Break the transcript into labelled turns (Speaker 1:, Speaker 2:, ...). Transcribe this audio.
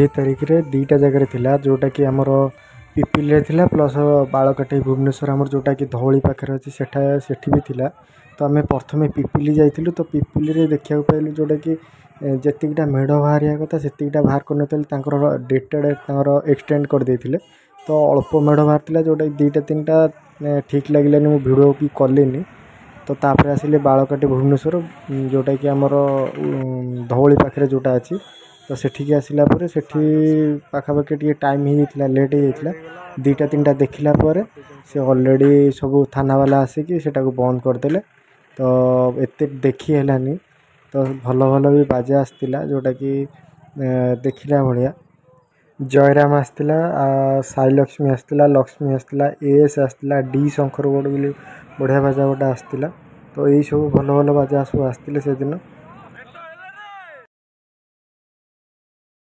Speaker 1: तारीख रे दुईटा जगह थिला जोटा कि आमर पिपिल रे थिला प्लस बालकाटी भुवनेश्वर आमर जोटा कि धौली पाखे अच्छी सेठी भी थिला। तो आम प्रथम पिपिली जाइलु तो पिपिली रे देखा पाइलु जोटा कि जितकीटा मेढ़ बाहर कथा से बाहर कर डेटेड एक्सटेंड कर देते। तो अल्प मेढ़ बाहर जोटा दुईटा तीन टा ठीक लगे मुझे भिडियो भी कलिनी। तो तापर आसिले बालकाटी भुवनेश्वर जोटा कि आमर धौली पाखे जोटा अच्छी। तो सेठिकी आसला सेठी पाखापाखि टे टाइम हो लेट हो दुईटा तीन टा देखला से ऑलरेडी सब थाना वाला आसिकी सेटा को बंद करदे। तो एत देखी है तो भल भल भी बाजा आसला जोटा कि देखला भाया जयराम आसला साई लक्ष्मी आसला लक्ष्मी आसला एएस आसला डी शंकर गोड भी बढ़िया बाजा गोटे आसला। तो यही सब भल भल बाजा सब आसते से दिन।